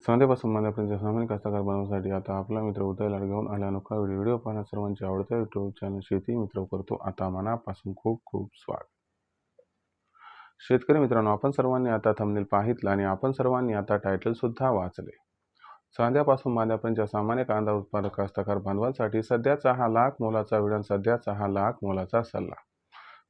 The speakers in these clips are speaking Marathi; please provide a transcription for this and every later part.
चांगल्यापासून मांद्यापर्यंत सामान्य कास्तकार बनवण्यासाठी आता आपला मित्र उदय लाड घेऊन आला अनोखा व्हिडिओ पाहण्यास सर्वांचे आवडते यूट्यूब चॅनल शेती मित्र करतो आता मनापासून खूप खूप स्वागत. शेतकरी मित्रांनो, आपण सर्वांनी आता थंबनेल पाहितलं आणि आपण सर्वांनी आता टायटल सुद्धा वाचले. चांद्यापासून मांद्यापर्यंत सामान्य कांदा उत्पादक कास्तकार बांधवांसाठी सध्याचा हा लाख मोलाचा व्हिडिओ, सध्याचा हा लाख मोलाचा सल्ला.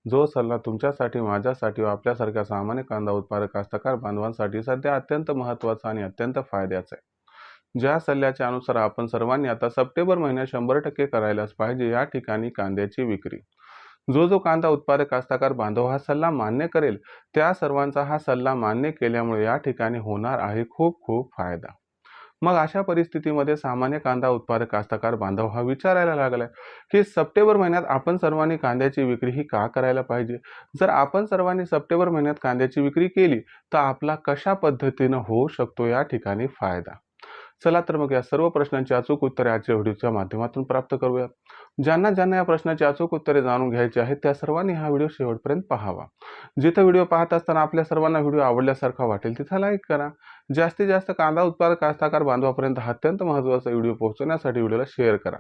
जो सल्ला तुमच्यासाठी, माझ्यासाठी व आपल्यासारख्या सामान्य कांदा उत्पादक कास्तकार बांधवांसाठी सध्या अत्यंत महत्त्वाचा आणि अत्यंत फायद्याचा आहे. ज्या सल्ल्याच्या अनुसार आपण सर्वांनी आता सप्टेंबर महिन्यात 100% करायलाच पाहिजे या ठिकाणी कांद्याची विक्री. जो कांदा उत्पादक कास्तकार बांधव हा सल्ला मान्य करेल त्या सर्वांचा हा सल्ला मान्य केल्यामुळे या ठिकाणी होणार आहे खूप खूप फायदा. मग अशा परिस्थितीमध्ये सामान्य कांदा उत्पादक कास्तकार बांधव हा विचारायला लागलाय की सप्टेंबर महिन्यात आपण सर्वांनी कांद्याची विक्री ही का करायला पाहिजे. जर आपण सर्वांनी सप्टेंबर महिन्यात कांद्याची विक्री केली तर आपला कशा पद्धतीनं होऊ शकतो या ठिकाणी फायदा. चला तर मग या सर्व प्रश्नांची अचूक उत्तरे आजच्या व्हिडिओच्या माध्यमातून प्राप्त करूया. ज्यांना या प्रश्नाची अचूक उत्तरे जाणून घ्यायची आहेत त्या सर्वांनी हा व्हिडिओ शेवटपर्यंत पाहावा. जिथे व्हिडिओ पाहत असताना आपल्या सर्वांना व्हिडिओ आवडल्यासारखा वाटेल तिथे लाईक करा. जास्तीत जास्त कांदा उत्पादक कास्तकार बांधवापर्यंत हा अत्यंत महत्त्वाचा व्हिडिओ पोहोचवण्यासाठी व्हिडिओला शेअर करा.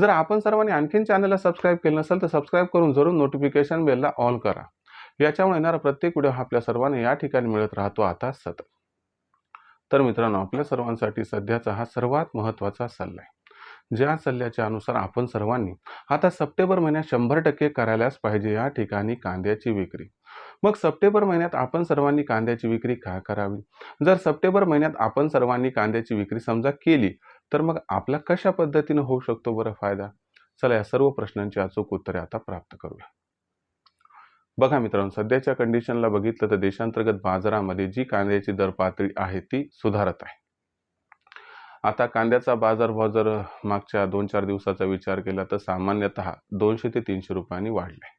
जर आपण सर्वांनी आणखीन चॅनलला सबस्क्राईब केलं नसेल तर सबस्क्राईब करून जरूर नोटिफिकेशन बेलला ऑन करा. याच्यामुळे येणारा प्रत्येक व्हिडिओ आपल्या सर्वांना या ठिकाणी मिळत राहतो आता सतत. तर मित्रांनो, आपल्या सर्वांसाठी सध्याचा हा सर्वात महत्त्वाचा सल्ला आहे. ज्या सल्ल्याच्या अनुसार आपण सर्वांनी आता सप्टेंबर महिन्यात 100% करायलाच पाहिजे या ठिकाणी कांद्याची विक्री. मग सप्टेंबर महिन्यात आपण सर्वांनी कांद्याची विक्री का करावी. जर सप्टेंबर महिन्यात आपण सर्वांनी कांद्याची विक्री समजा केली तर मग आपला कशा पद्धतीने होऊ शकतो बरं फायदा. चला या सर्व प्रश्नांची अचूक उत्तरे आता प्राप्त करूया. बघा मित्रांनो, सध्याच्या कंडिशनला बघितलं तर देशांतर्गत बाजारामध्ये जी कांद्याची दर पातळी आहे ती सुधारत आहे. आता कांद्याचा बाजारभाव जर मागच्या 2-4 दिवसाचा विचार केला तर सामान्यतः 200 ते 300 रुपयांनी वाढले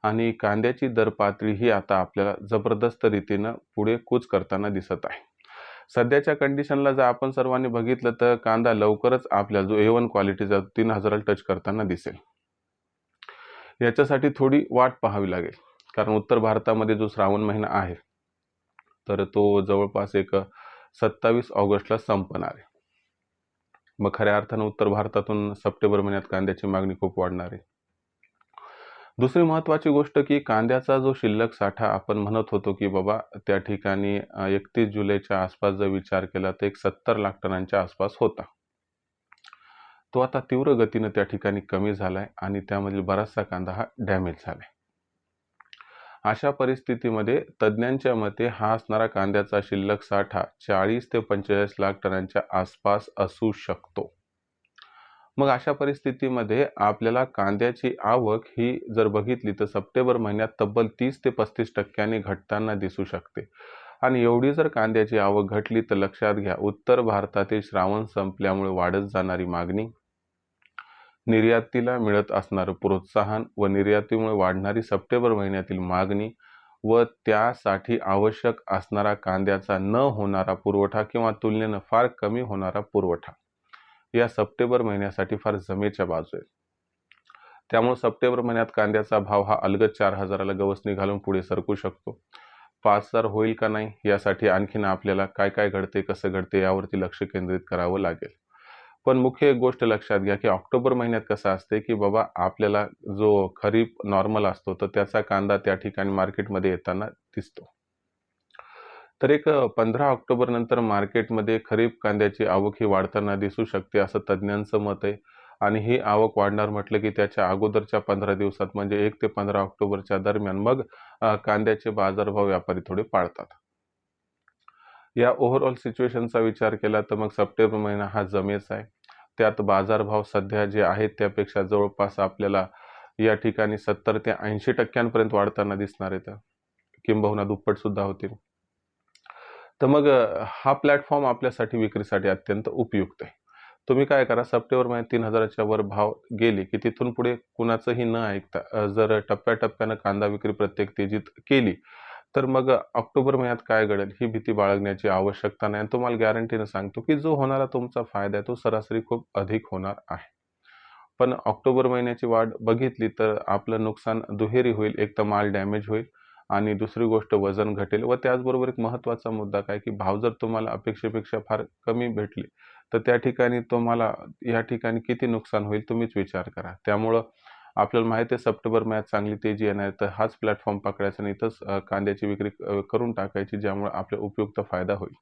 आणि कांद्याची दर पातळी ही आता आपल्याला जबरदस्त रीतीनं पुढे कूच करताना दिसत आहे. सध्याच्या कंडिशनला जर आपण सर्वांनी बघितलं तर कांदा लवकरच आपल्या जो A1 क्वालिटीचा 3000 टच करताना दिसेल. याच्यासाठी थोडी वाट पाहावी लागेल कारण उत्तर भारतामध्ये जो श्रावण महिना आहे तर तो जवळपास एक 27 ऑगस्टला संपणार आहे. मग खऱ्या अर्थानं उत्तर भारतातून सप्टेंबर महिन्यात कांद्याची मागणी खूप वाढणार आहे. दुसरी महत्त्वाची गोष्ट की कांद्याचा जो शिल्लक साठा आपण म्हणत होतो की बाबा त्या ठिकाणी 31 जुलैच्या आसपास जर विचार केला तर एक 70 लाख टनांच्या आसपास होता. तो आता तीव्र गतीनं त्या ठिकाणी कमी झालाय आणि त्यामधील बराचसा कांदा हा डॅमेज झालाय. अशा परिस्थितीमध्ये तज्ज्ञांच्या मते हा असणारा कांद्याचा शिल्लक साठा 40 ते 45 लाख टनांच्या आसपास असू शकतो. मग अशा परिस्थितीमध्ये आपल्याला कांद्याची आवक ही जर बघितली तर सप्टेंबर महिन्यात तब्बल 30 ते 35% घटताना दिसू शकते. आणि एवढी जर कांद्याची आवक घटली तर लक्षात घ्या उत्तर भारतातील श्रावण संपल्यामुळे वाढत जाणारी मागणी, निर्यातीला मिळत असणारं प्रोत्साहन व निर्यातीमुळे वाढणारी सप्टेंबर महिन्यातील मागणी व त्यासाठी आवश्यक असणारा कांद्याचा न होणारा पुरवठा किंवा तुलनेनं फार कमी होणारा पुरवठा या सप्टेंबर महिन्यासाठी फार जमेच्या बाजू आहेत. त्यामुळे सप्टेंबर महिन्यात कांद्याचा भाव हा अलगद 4000ला गवसणी घालून पुढे सरकू शकतो. 5000 होईल का नाही यासाठी आणखीन आपल्याला काय काय घडते कसं घडते यावरती लक्ष केंद्रित करावं लागेल. पण मुख्य एक गोष्ट लक्षात घ्या की ऑक्टोबर महिन्यात कसं असते की बाबा आपल्याला जो खरीप नॉर्मल असतो तर त्याचा कांदा त्या ठिकाणी मार्केटमध्ये येताना दिसतो. तर एक 15 ऑक्टोबर नंतर मार्केटमध्ये खरीप कांद्याची आवक ही वाढताना दिसू शकते असं तज्ज्ञांचं मत आहे. आणि ही आवक वाढणार म्हटलं की त्याच्या अगोदरच्या 15 दिवसात म्हणजे 1 ते 15 ऑक्टोबरच्या दरम्यान मग कांद्याचे बाजारभाव व्यापारी थोडे पाळतात. या ओव्हरऑल सिच्युएशनचा विचार केला तर मग सप्टेंबर महिना हा जमेच आहे. त्यात बाजारभाव सध्या जे आहेत त्यापेक्षा जवळपास आपल्याला या ठिकाणी 70 ते 80% वाढताना दिसणार आहेत, किंबहुना दुप्पट सुद्धा होतील. तर मग हा प्लॅटफॉर्म आपल्यासाठी विक्रीसाठी अत्यंत उपयुक्त आहे. तुम्ही काय करा, सप्टेंबर महिन्यात 3000च्या वर भाव गेले की तिथून पुढे कुणाचंही न ऐकता जर टप्प्याटप्प्यानं कांदा विक्री प्रत्येक तेजीत केली तर मग ऑक्टोबर महिन्यात काय घडेल ही भीती बाळगण्याची आवश्यकता नाही. आणि तुम्हाला गॅरंटीनं सांगतो की जो होणारा तुमचा फायदा आहे तो सरासरी खूप अधिक होणार आहे. पण ऑक्टोबर महिन्याची वाढ बघितली तर आपलं नुकसान दुहेरी होईल. एक तर माल डॅमेज होईल आणि दुसरी गोष्ट वजन घटेल व त्याचबरोबर एक महत्त्वाचा मुद्दा काय की भाव जर तुम्हाला अपेक्षेपेक्षा फार कमी भेटले तर त्या ठिकाणी तुम्हाला या ठिकाणी किती नुकसान होईल तुम्हीच विचार करा. त्यामुळं आपल्याला माहिती आहे सप्टेंबर महिन्यात चांगली तेजी येणार आहे, तर हाच प्लॅटफॉर्म पकडायचा आणि इथंच कांद्याची विक्री करून टाकायची, ज्यामुळे आपल्याला उपयुक्त फायदा होईल.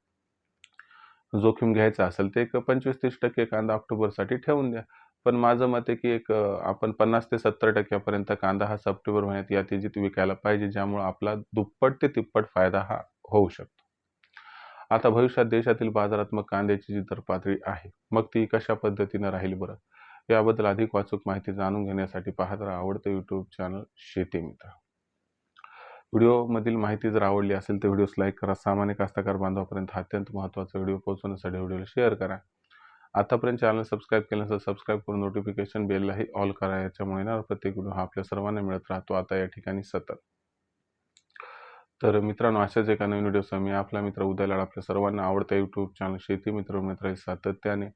जोखीम घ्यायचा असेल तर एक 25-30% कांदा ऑक्टोबरसाठी ठेवून द्या. पण माझं मत आहे की एक आपण 50 ते 70% पर्यंत कांदा हा सप्टेंबर महिन्यात या तेजीत विकायला पाहिजे, ज्यामुळे आपला दुप्पट ते तिप्पट फायदा हा होऊ शकतो. आता भविष्यात देशातील बाजारात मग कांद्याची जी दर पातळी आहे, मग ती कशा पद्धतीनं राहील बरं? याबद्दल अधिक अचूक माहिती जाणून घेण्यासाठी पाहत राहा आवडतं YouTube चॅनल शेती मित्र. व्हिडिओमधील माहिती जर आवडली असेल तर व्हिडिओस लाईक करा. सामान्य कास्तकार बांधवापर्यंत हा अत्यंत महत्त्वाचा व्हिडिओ पोहोचवण्यासाठी व्हिडिओला शेअर करा. आतापर्यंत चॅनल सबस्क्राईब केलं नसेल सबस्क्राईब करून नोटिफिकेशन बेललाही ऑल करा. याच्यामुळे येणारा प्रत्येक व्हिडिओ हा आपल्या सर्वांना मिळत राहतो आता या ठिकाणी सतत. तर मित्रांनो, अशाच एका नवीन व्हिडिओसह मी आपला मित्र उदय लाड आपल्या सर्वांना आवडता YouTube चॅनल शेती मित्र मिळत राहील सातत्याने.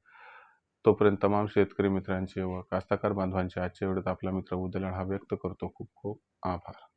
तोपर्यंत तमाम शेतकरी मित्रांचे व कास्तकार बांधवांचे आजच्या व्हिडिओत आपला मित्र उदय लाड हा व्यक्त करतो. खूप खूप आभार.